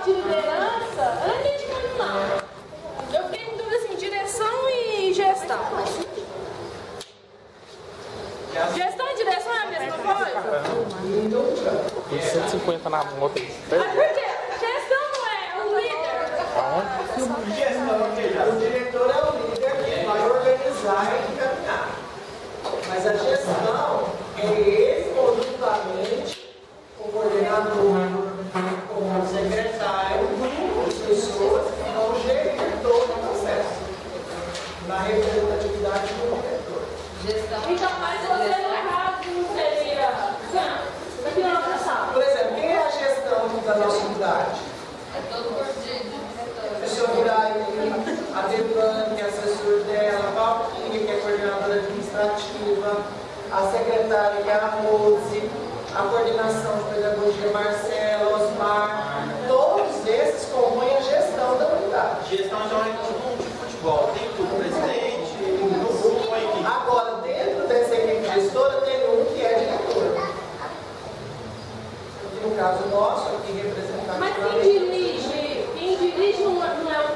parte de liderança, eu não entendi muito não. Eu fiquei com dúvida assim, direção e gestão. Gestão e direção é a mesma coisa? Tem 150 na moto. Mas por quê? Gestão não é o líder? Gestão, ou seja, o diretor é o líder que vai organizar e encaminhar. Mas a gestão é ele conjuntamente com o coordenador, com o secretário, as pessoas que vão gerir todo o processo na representatividade do diretor. Então, mas você no caso não seria aqui na nossa sala. Por exemplo, quem é a gestão da nossa unidade? É todo por dia. O senhor Muraí, a Devane, que é assessor dela, a Valquíria, que é coordenadora administrativa, a secretária, que é a Rose, a coordenação de pedagogia, Marcela, Osmar, todos esses compõem a gestão da unidade. Gestão então é como um de futebol, tem o presidente, no grupo, a equipe. Agora, dentro dessa equipe gestora, tem um que é diretor. Que no caso nosso, aqui representado. Mas quem dirige não é o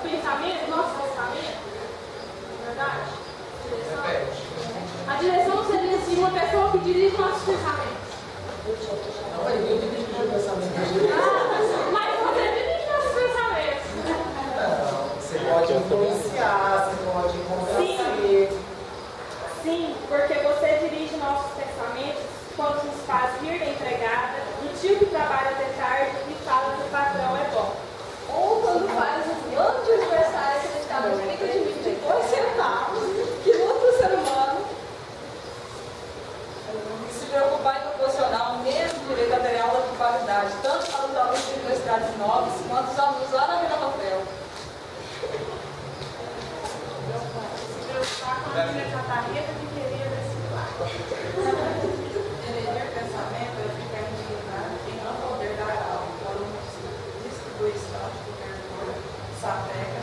pensamento, nosso pensamento? Verdade? A direção seria assim, uma pessoa que dirige nossos pensamentos. Não, ninguém dirige o pensamento da direção. Mas você dirige nossos pensamentos. Não, você pode influenciar, você pode convencer. Sim, porque você dirige nossos pensamentos quando nos faz rir da empregada, do tio que trabalha até tarde e fala que o patrão é bom. Ou quando faz um plano de aniversário que ele estava explica de 22 centavos, que luta o ser humano. E se preocupar em proporcionar o mesmo direito à aula de qualidade, tanto para os alunos de universidades novas quanto os alunos lá na Vila Rafael. Se preocupar com a minha carreta de querer reciclar. Eleger pensamento é ficar indignado em não poder dar aula. O aluno distribui estágio do governo, sapeca.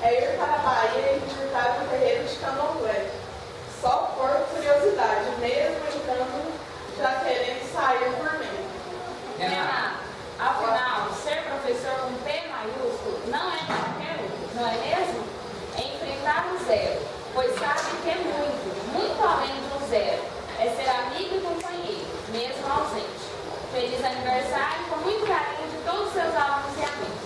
É ir para a Bahia e visitar o terreiro de Candomblé. Só por curiosidade, mesmo entrando já querendo sair por mim. Renato, afinal, ser professor com P maiúsculo não é qualquer um, não é mesmo? É enfrentar o zero, pois sabe que é muito além do zero. É ser amigo e companheiro, mesmo ausente. Feliz aniversário com muito carinho de todos os seus alunos e amigos.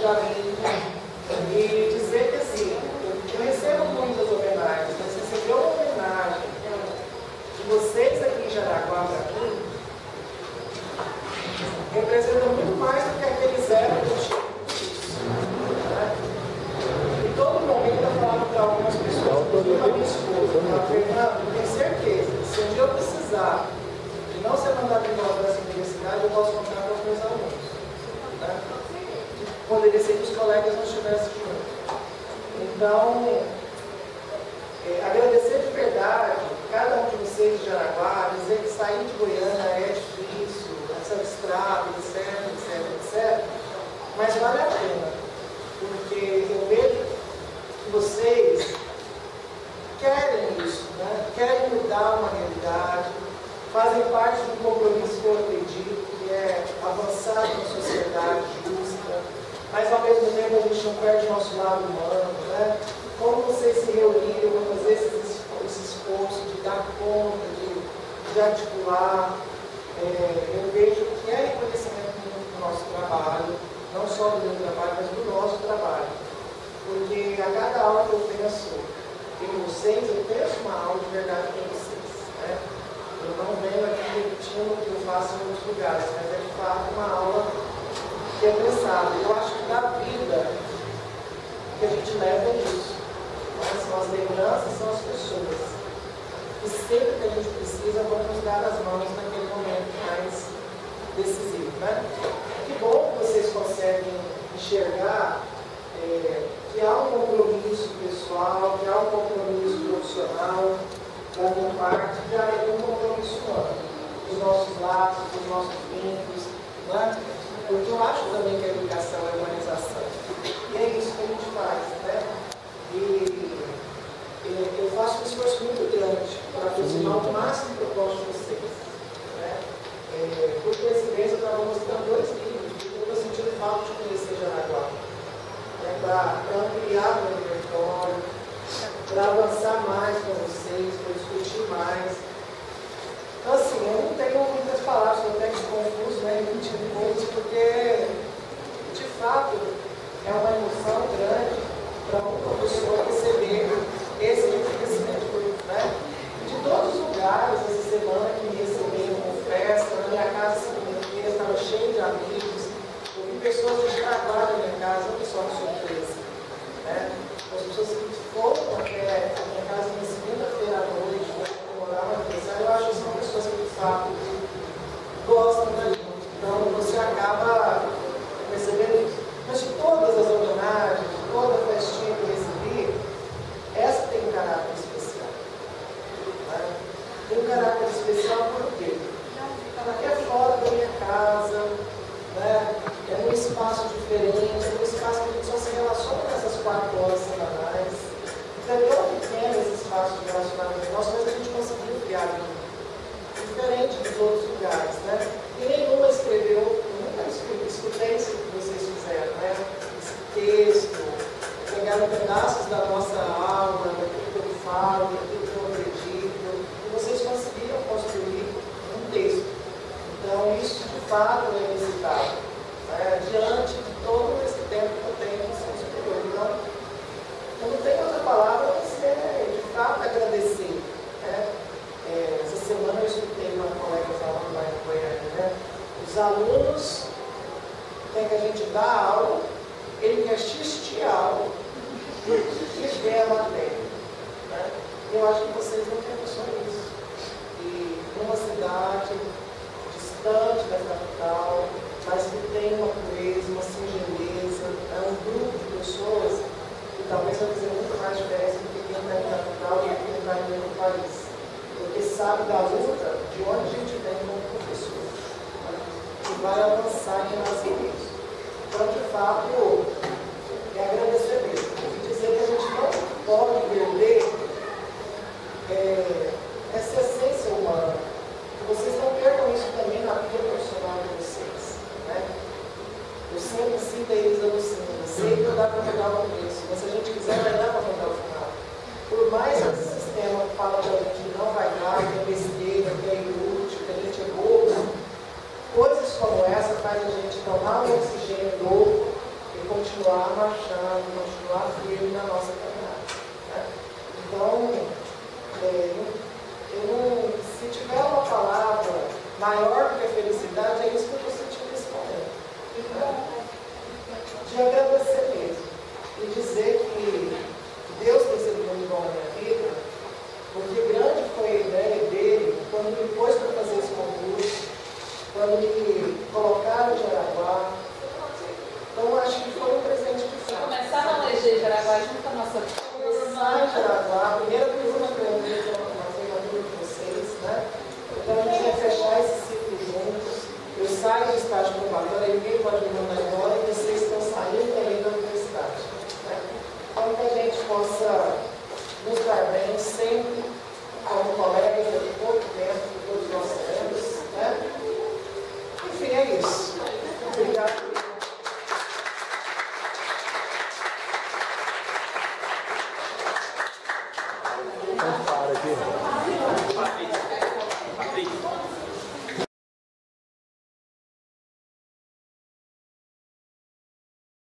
já vim e dizer que assim, eu recebo muitas homenagens, mas receber uma homenagem de vocês aqui em Jaraguá para mim representa muito mais do que aquele zero que eu tinha. Né? Em todo momento eu falava para algumas pessoas, inclusive a minha esposa, Fernando, eu tenho certeza que se um dia eu precisar de não ser mandado embora dessa universidade, eu posso contar com os meus alunos. Né? Poderia ser que os colegas não estivessem juntos. Então, agradecer de verdade cada um de vocês de Jaraguá, dizer que sair de Goiânia é difícil, essa estrada, etc. Mas vale a pena, porque eu vejo que vocês querem isso, né? Querem mudar uma realidade, fazem parte de um compromisso que eu acredito, que é avançar numa sociedade justa, mas ao mesmo tempo a gente não perde o nosso lado humano, né? Como vocês se reuniram para fazer esse esforço de dar conta, de articular, eu vejo que é reconhecimento do nosso trabalho, não só do meu trabalho, mas do nosso trabalho. Porque a cada aula que eu penso em vocês, eu penso uma aula de verdade para vocês. Né? Eu não venho aqui repetindo o que eu faço em outros lugares, mas é de fato uma aula que é pensada. Eu acho que da vida que a gente leva é isso. São as lembranças, são as pessoas. E sempre que a gente precisa, vão nos dar as mãos naquele momento mais decisivo. Né? Que bom que vocês conseguem enxergar que há um compromisso pessoal, que há um compromisso profissional da minha parte, que há um compromisso humano, dos nossos laços, dos nossos vínculos. Né? Porque eu acho também que a educação é humanização. E é isso que a gente faz. Né? E eu faço um esforço muito grande para aproximar o máximo que eu posso de vocês. Né? Por coincidência, eu estava mostrando 2 livros, porque eu estou sentindo falta de conhecer Jaraguá. Para ampliar meu repertório, para avançar mais com vocês, para discutir mais. Então, assim, eu não tenho muitas palavras, eu tenho confuso, né, repetindo coisas, porque, de fato, é uma emoção grande para uma pessoa receber esse reconhecimento. Né? De todos os lugares, essa semana que me receberam com festa, na minha casa, segunda-feira, estava cheio de amigos. Eu vi pessoas de Jaraguá na minha casa, não só de surpresa. Né? As pessoas que foram até a minha casa na segunda-feira à noite, comemorar uma aniversário, eu acho que são pessoas que, de fato, gostam da gente. Então, você acaba percebendo isso. Mas de todas as homenagens, de toda a festinha que eu recebi, essa tem um caráter especial. Né? Tem um caráter especial por quê? Ela é fora da minha casa, né? É num espaço diferente, é num espaço que a gente só se relaciona nessas 4 horas semanais. Então é tão pequeno esse espaço de relacionamento nosso, mas a gente conseguiu criar diferente dos outros lugares. Né? E nenhuma escreveu, eu nunca escutei isso que vocês fizeram, né? Esse texto, pegaram pedaços da nossa alma, daquilo que eu falo, daquilo que eu acredito, e vocês conseguiram construir um texto. Então isso de fato é inusitável. Diante de todo esse tempo que eu tenho no ensino superior. Então, eu não tenho outra palavra a ser, de fato, agradecer. Né? Essa semana eu escutei uma colega falando lá em Goiânia, né? Os alunos querem que a gente dá aula, ele quer assistir a aula e ver a matéria. Né? Eu acho que vocês não têm só isso. E numa cidade distante da capital, mas que tem uma pureza, uma singeleza, é um grupo de pessoas que talvez vai fazer muito mais diferença do que quem está em capital e quem está em outro país. Porque sabe da luta de onde a gente vem como professor. E vai avançar em relação a isso. Então, de fato, é agradecer mesmo. E dizer que a gente não pode perder essa essência humana. Que vocês não percam isso também na vida profissional de vocês. Né? Eu sempre sinto a Elisa Lucinda, sei que não dá para mudar o começo, mas se a gente quiser, vai dar para mudar o final. Por mais que esse sistema fala que não vai dar, que é besteira, que é inútil, que a gente é bobo, coisas como essa faz a gente tomar um oxigênio novo e continuar continuar marchando, continuar firme na nossa caminhada. Né? Então, se tiver uma palavra maior do que a felicidade, é isso que eu estou sentindo nesse momento. Né? De agradecer mesmo. E dizer que Deus tem sido muito bom na minha vida, porque grande foi a ideia dele quando me pôs para fazer esse concurso, quando me colocaram em Jaraguá. Então, acho que foi um presente que foi. Começar a eleger Jaraguá junto com a nossa Começar em Jaraguá, a primeira turma que eu vi foi uma turma de vocês, né? Então, a gente vai fechar esse ciclo juntos. Eu saio do estágio probatório, ninguém pode me mandar embora, e vocês estão saindo também da universidade. Né? Então, que a gente possa nos dar bem sempre